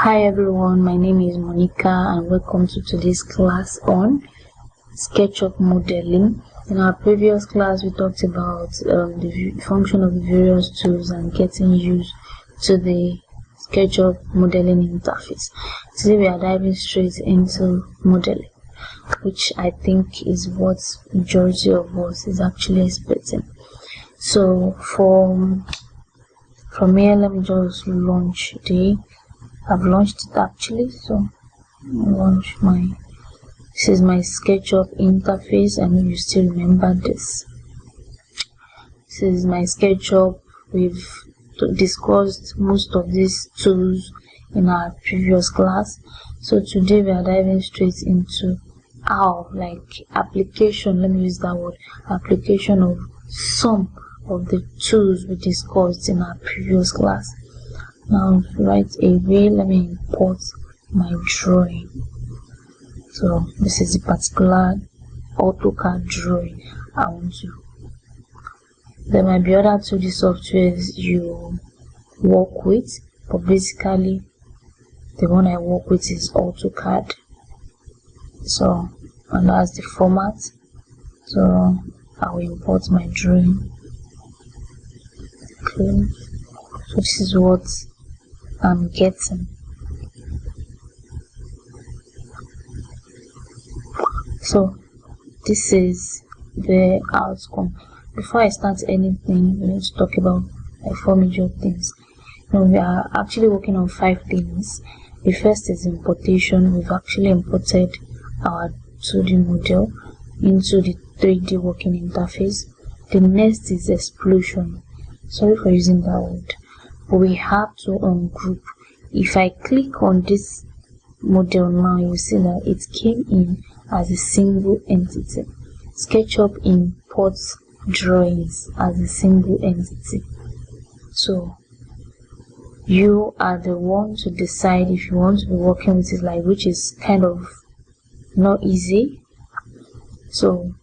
Hi everyone, my name is Monica and welcome to today's class on SketchUp modeling. In our previous class, we talked about the function of the various tools and getting used to the SketchUp modeling interface. Today we are diving straight into modeling, which I think is what majority of us is actually expecting. So from here, let me just launch I've launched it actually, so this is my SketchUp interface, and you still remember this. This is my SketchUp. We've discussed most of these tools in our previous class, so today we are diving straight into application, let me use that word, application of some of the tools we discussed in our previous class. Now right away, let me import my drawing. So this is the particular AutoCAD drawing I want to. There might be other 2D softwares you work with, but basically the one I work with is AutoCAD. So, and that's the format. So I will import my drawing. Okay. So this is what I'm getting. So this is the outcome. Before I start anything, we need to talk about 4 major things. Now we are actually working on 5 things. The first is importation. We've actually imported our 2D model into the 3D working interface. The next is explosion. Sorry for using that word, but we have to ungroup. If I click on this model now, you see that it came in as a single entity. SketchUp imports drawings as a single entity. So you are the one to decide if you want to be working with it, which is kind of not easy. So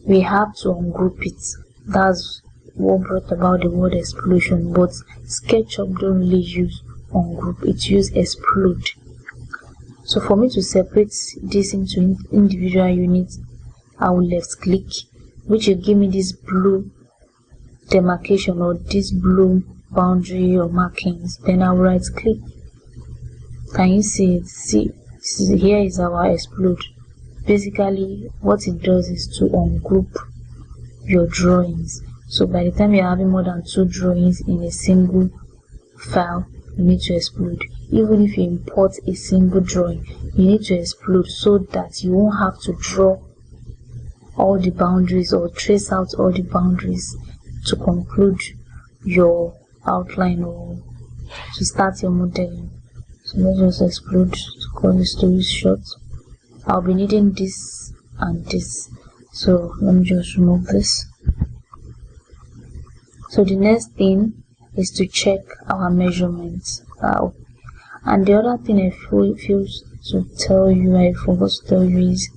we have to ungroup it. That's what brought about the word explosion, but SketchUp don't really use ungroup, it uses explode. So for me to separate this into individual units, I will left click, which will give me this blue demarcation or this blue boundary or markings. Then I will right click. Can you see it? See, here is our explode. Basically what it does is to ungroup your drawings. So by the time you're having more than 2 drawings in a single file, you need to explode. Even if you import a single drawing, you need to explode so that you won't have to draw all the boundaries or trace out all the boundaries to conclude your outline or to start your modeling. So let's just explode to call the story short. I'll be needing this and this, so let me just remove this. So the next thing is to check our measurements. And the other thing I forgot to tell you is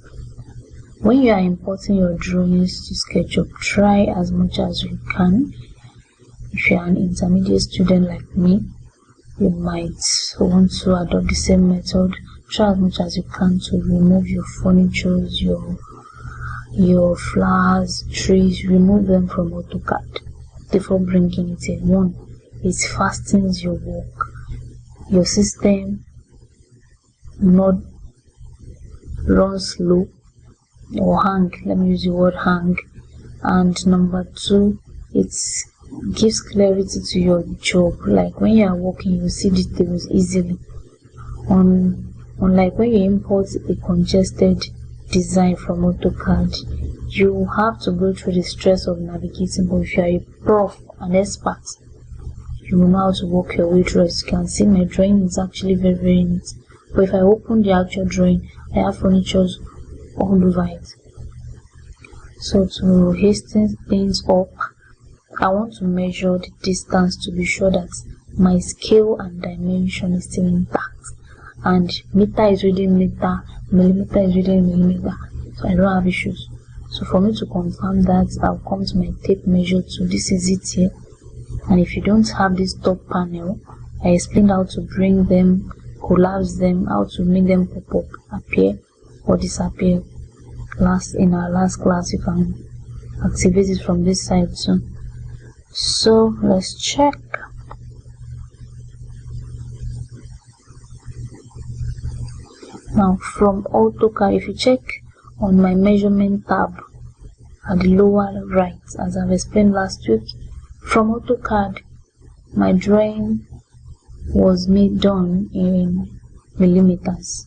when you are importing your drawings to SketchUp, try as much as you can. If you are an intermediate student like me, you might want to adopt the same method. Try as much as you can to remove your furniture, your flowers, trees, remove them from AutoCAD before bringing it in. One, it fastens your work. Your system not run slow or hang. Let me use the word hang. And number 2, it gives clarity to your job. Like when you are working, you see details easily. Unlike when you import a congested design from AutoCAD, you have to go through the stress of navigating. But if you are a prof, an expert, you will know how to work your way through. As you can see, my drawing is actually very, very neat. But if I open the actual drawing, I have furniture all over it. So to hasten things up, I want to measure the distance to be sure that my scale and dimension is still intact. And meter is reading meter, millimeter is reading millimeter. So I don't have issues. So for me to confirm that, I'll come to my tape measure tool. This is it here. And if you don't have this top panel, I explained how to bring them, collapse them, how to make them pop up, appear or disappear. In our last class, you can activate it from this side too. So let's check. Now from AutoCAD, if you check on my measurement tab at the lower right, as I've explained last week, from AutoCAD my drawing was done in millimeters.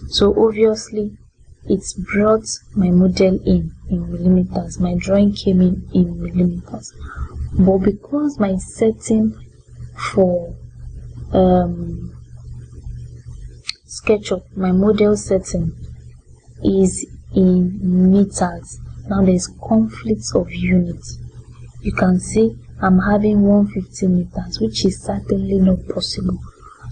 So obviously it's brought my model in millimeters. My drawing came in millimeters. But because my setting for SketchUp, my model setting is in meters, now there's conflicts of units. You can see I'm having 150 meters, which is certainly not possible.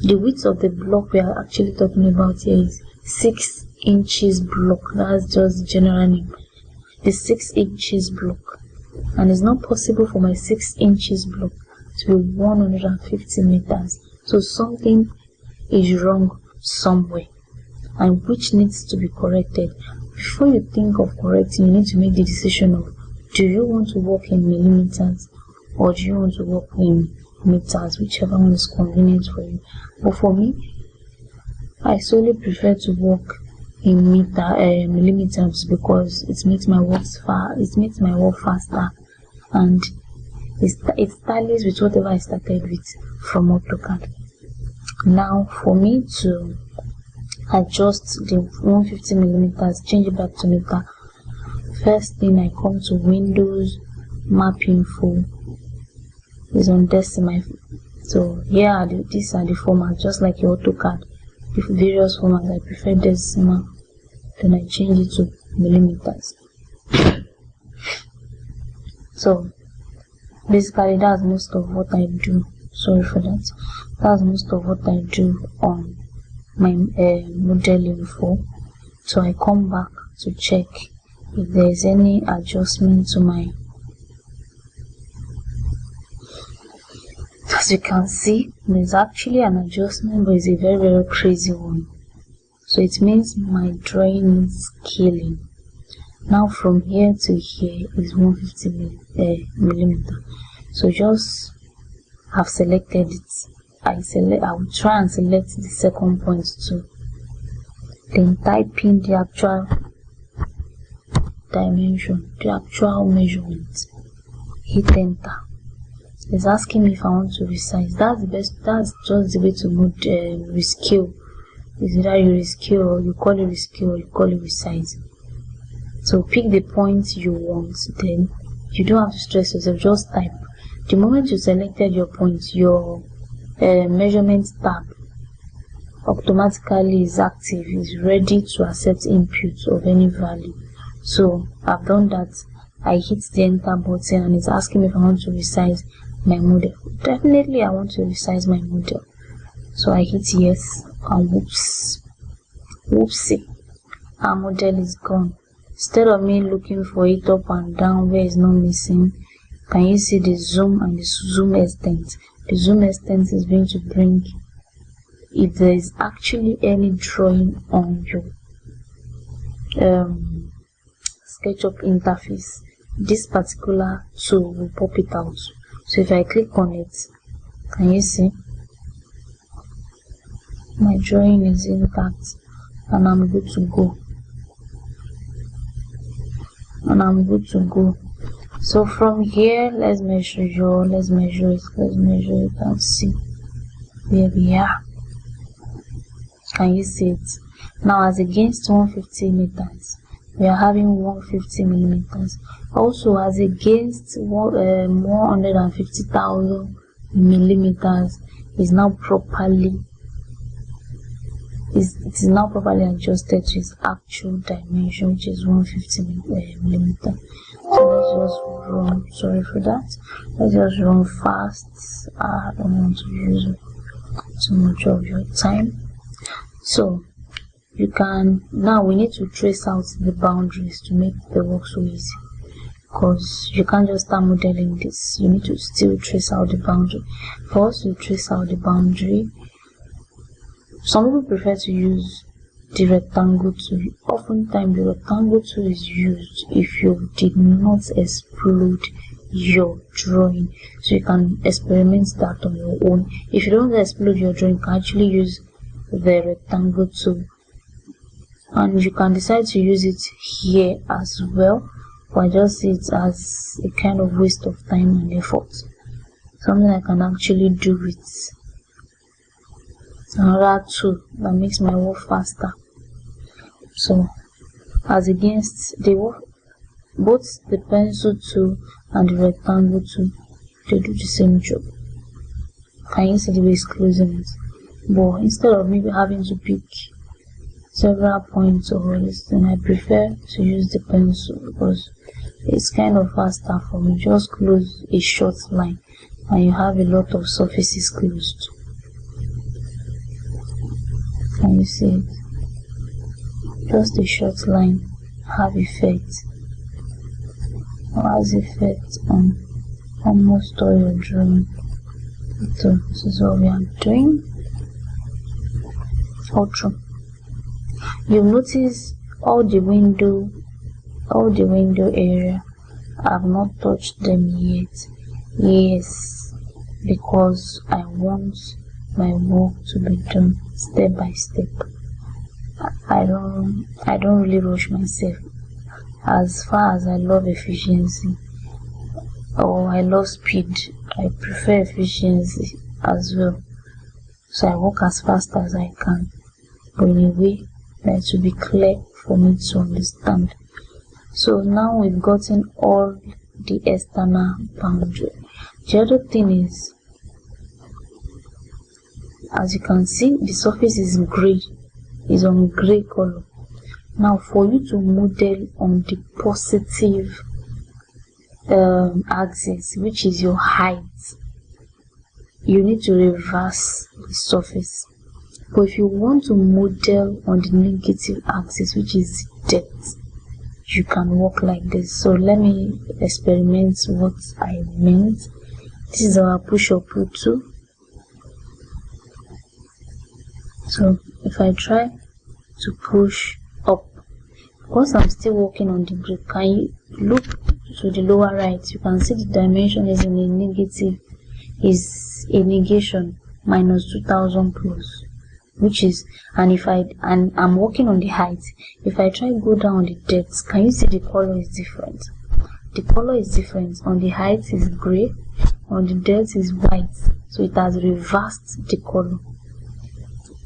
The width of the block we are actually talking about here is 6 inches block. That's just the general name, the 6 inches block, and it's not possible for my 6 inches block to be 150 meters. So something is wrong somewhere, and which needs to be corrected. Before you think of correcting, you need to make the decision of, do you want to work in millimeters or do you want to work in meters, whichever one is convenient for you. But for me, I solely prefer to work in millimeters because it makes my work faster, and it tallies with whatever I started with from AutoCAD. Now for me to adjust the 150 millimeters, change it back to meter, first thing I come to Windows, Map Info, is on decimal. So here these are the formats, just like your AutoCAD, the various formats. I prefer decimal, then I change it to millimeters. So basically that's most of what I do. Sorry for that. That's most of what I do on my model info. So I come back to check if there is any adjustment to my. As you can see, there's actually an adjustment, but it's a very, very crazy one. So it means my drawing is scaling. Now from here to here is 150 millimeter. So just have selected it. I will try and select the second point too. Then type in the actual dimension, the actual measurement. Hit enter. It's asking me if I want to resize. That's just the way to rescale. It's either you rescale or you call it rescale or you call it resize. So pick the point you want, then you don't have to stress yourself, just type. The moment you selected your point, your measurement tab automatically is active, is ready to accept input of any value. So I've done that. I hit the enter button and it's asking me if I want to resize my model. Definitely I want to resize my model. So I hit yes, and whoopsie, our model is gone. Instead of me looking for it up and down where it's not missing, can you see the zoom and the zoom extent? The zoom extent is going to bring, if there is actually any drawing on your SketchUp interface, this particular tool will pop it out. So if I click on it, can you see my drawing is intact and I'm good to go. So from here, let's measure it and see where we are. Can you see it? Now as against 150 meters, we are having 150 millimeters. Also as against 150,000 millimeters is now properly adjusted to its actual dimension, which is 150 millimeter. So let's just run. Sorry for that. Let's just run fast. I don't want to use too much of your time. So you can, now we need to trace out the boundaries to make the work so easy. because you can't just start modeling this. You need to still trace out the boundary. For us to trace out the boundary, some people prefer to use the rectangle tool. Oftentimes the rectangle tool is used if you did not explode your drawing, so you can experiment that on your own. If you don't explode your drawing, you can actually use the rectangle tool, and you can decide to use it here as well, but I just see it as a kind of waste of time and effort, something I can actually do with another tool that makes my work faster. So as against both the pencil tool and the rectangle tool, they do the same job. Can you see the way it's closing it? But instead of maybe having to pick several points or this thing, I prefer to use the pencil because it's kind of faster for me. Just close a short line and you have a lot of surfaces closed. Can you see it? Just a short line have effect, or has effect on almost all your drawing. So this is what we are doing. Outro. You'll notice all the window area, I've not touched them yet. Yes, because I want my work to be done step by step. I don't really rush myself. As far as I love efficiency or I love speed, I prefer efficiency as well. So I work as fast as I can, but in a way that it will be clear for me to understand. So now we've gotten all the external boundary. The other thing is, as you can see, the surface is gray, is on gray color. Now for you to model on the positive axis, which is your height, you need to reverse the surface. But if you want to model on the negative axis, which is depth, you can work like this. So let me experiment what I meant. This is our push or pull tool. So if I try to push up, because I'm still working on the grid, can you look to the lower right? You can see the dimension is in a negative, is a negation, minus 2000 plus, which is, and I'm working on the height. If I try to go down on the depth, can you see the color is different? The color is different. On the height is gray, on the depth is white, so it has reversed the color,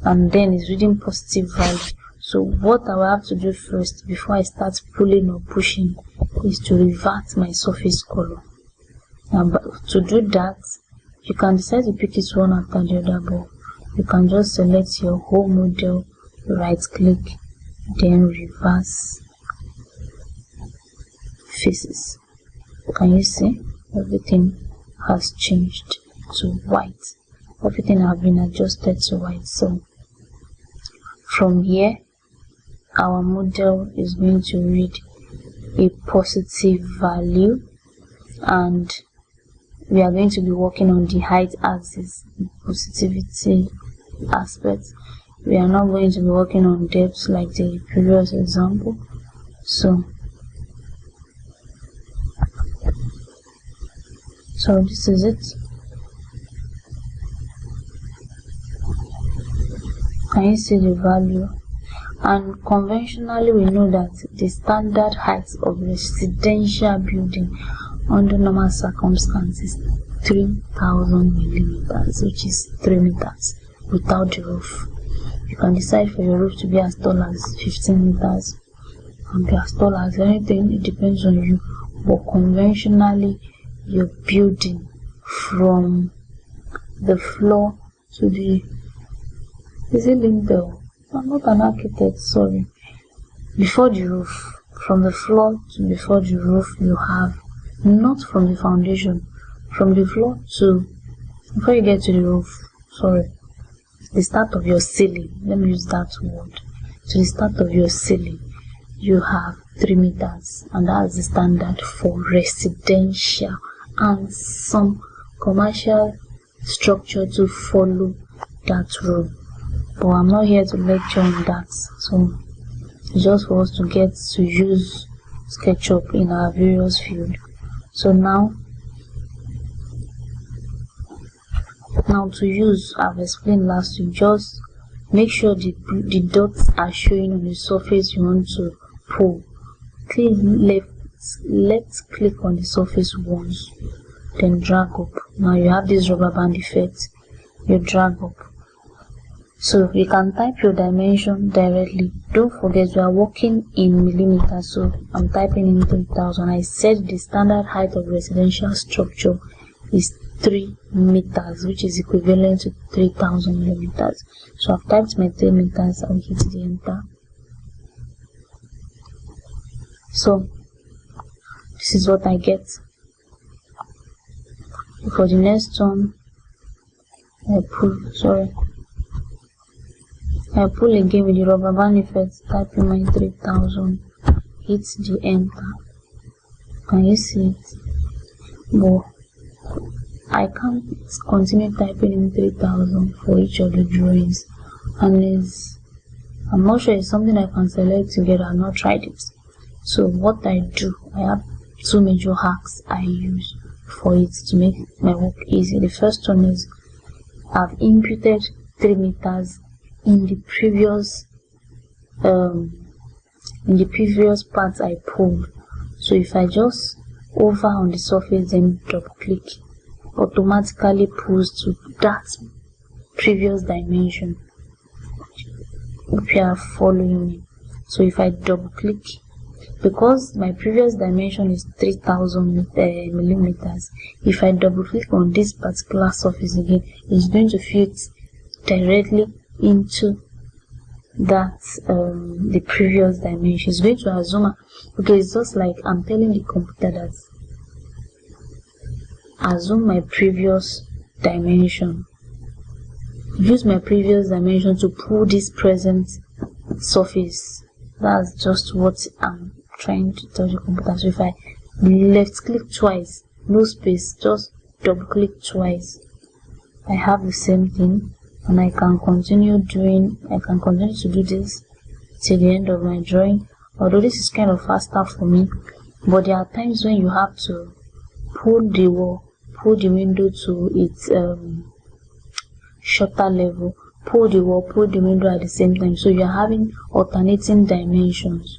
and then it's reading positive value. So what I will have to do first before I start pulling or pushing is to revert my surface color. Now, but to do that, you can decide to pick it one after the other, but you can just select your whole model, right click, then reverse faces. Can you see? Everything has changed to white. Everything has been adjusted to white. So from here, our model is going to read a positive value, and we are going to be working on the height axis, positivity aspect. We are not going to be working on depth like the previous example. So this is it. Can you see the value? And conventionally, we know that the standard height of residential building under normal circumstances 3000 millimeters, which is 3 meters without the roof. You can decide for your roof to be as tall as 15 meters and be as tall as anything. It depends on you. But conventionally, your building from the floor to the lintel. I'm not an architect, sorry. Before the roof, from the floor to before the roof, you have, not from the foundation, from the floor to, before you get to the roof, sorry, the start of your ceiling, let me use that word, to the start of your ceiling, you have 3 meters, and that's the standard for residential, and some commercial structure to follow that rule. But I'm not here to lecture on that, so it's just for us to get to use SketchUp in our various fields. So now to use, I've explained last week, just make sure the dots are showing on the surface you want to pull. Click left click on the surface once, then drag up. Now you have this rubber band effect, you drag up. So you can type your dimension directly. Don't forget we are working in millimeters, so I'm typing in 3000. I said the standard height of residential structure is 3 meters, which is equivalent to 3000 millimeters. So I've typed my 3 meters, I'll hit the enter. So this is what I get. For the next one, I pull again with the rubber band effect, type in my 3000, hit the enter. Can you see it? But I can't continue typing in 3000 for each of the drawings, unless I'm not sure it's something I can select together. I've not tried it. So what I do, I have 2 major hacks I use for it to make my work easy. The first one is I've imputed 3 meters in the previous part I pulled. So if I just hover on the surface then double click, automatically pulls to that previous dimension, if you are following me. So if I double click, because my previous dimension is 3000 millimeters, if I double click on this particular surface again, it's going to fit directly into that the previous dimension. It's going to assume, okay, it's just like I'm telling the computer that assume my previous dimension, use my previous dimension to pull this present surface. That's just what I'm trying to tell the computer. So if I left click twice, no space, just double click twice, I have the same thing, and I can continue to do this till the end of my drawing. Although this is kind of faster for me, but there are times when you have to pull the window to its shorter level, pull the window at the same time, so you're having alternating dimensions.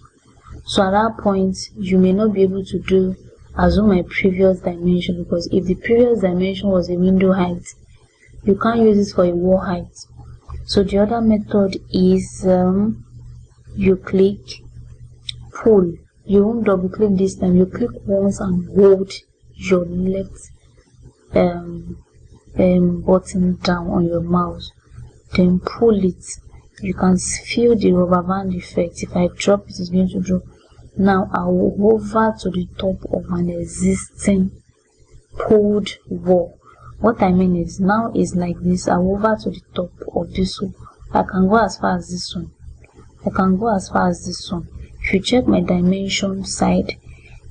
So at that point you may not be able to assume my previous dimension, because if the previous dimension was a window height, you can't use it for a wall height. So the other method is you click, pull. You won't double click this time, you click once and hold your left button down on your mouse, then pull it. You can feel the rubber band effect. If I drop it, it's going to drop. Now I will hover to the top of an existing pulled wall. What I mean is, now is like this. I will hover to the top of this one. I can go as far as this one. If you check my dimension side,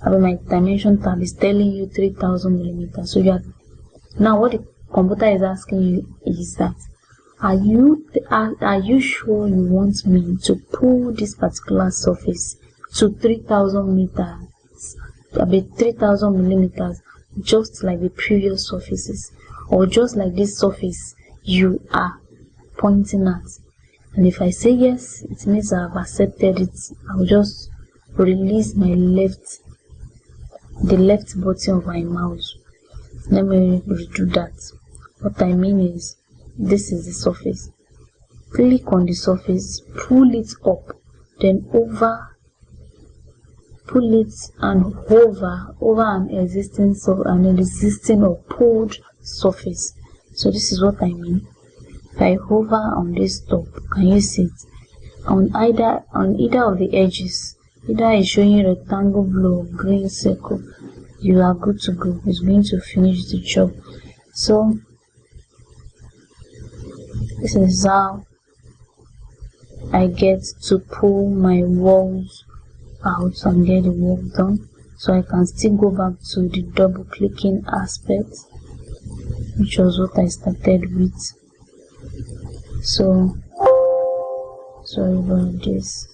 my dimension tab is telling you 3000 millimeters. So now what the computer is asking you is that, are you sure you want me to pull this particular surface to 3000 meters, about 3000 millimeters, just like the previous surfaces, or just like this surface you are pointing at? And if I say yes, it means I have accepted it. I'll just release my the left button of my mouse. Let me redo that. What I mean is, this is the surface. Click on the surface, pull it up, then pull it and hover over an existing or pulled surface. So this is what I mean. If I hover on this top, can you see it? On either of the edges, either it's showing rectangle, blue, or green circle, you are good to go. It's going to finish the job. So this is how I get to pull my walls out and get the work done. So I can still go back to the double clicking aspect, which was what I started with. So sorry about this.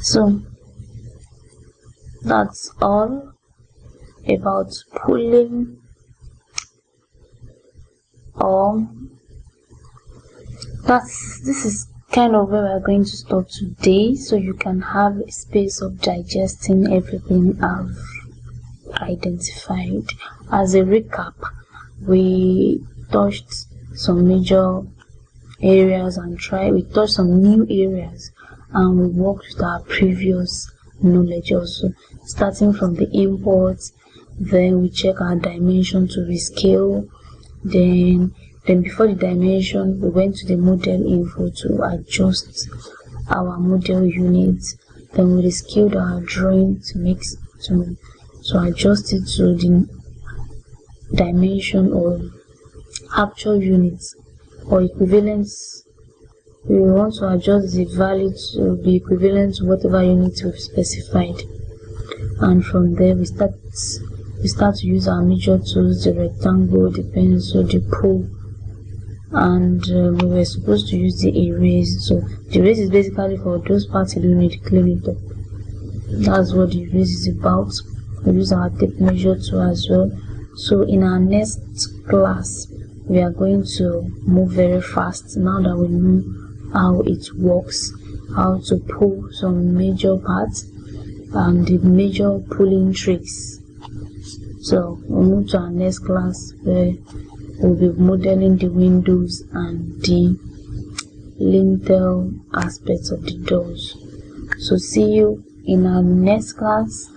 So that's all about pulling, this is kind of where we're going to stop today, so you can have a space of digesting everything I've identified. As a recap, we touched some major areas and we touched some new areas, and we worked with our previous knowledge also, starting from the imports. Then we check our dimension to rescale. Then before the dimension, we went to the model info to adjust our model units. Then we rescaled our drawing to adjust it to the dimension or actual units or equivalence. We want to adjust the value to be equivalent to whatever unit we've specified. And from there we start to use our major tools, the rectangle, the pencil, the pull, and we were supposed to use the erase. So the erase is basically for those parts you don't need to clean it up. That's what the erase is about. We use our tape measure tool as well. So in our next class, we are going to move very fast now that we know how it works, how to pull some major parts and the major pulling tricks. So we'll move to our next class where we'll be modeling the windows and the lintel aspects of the doors. So see you in our next class.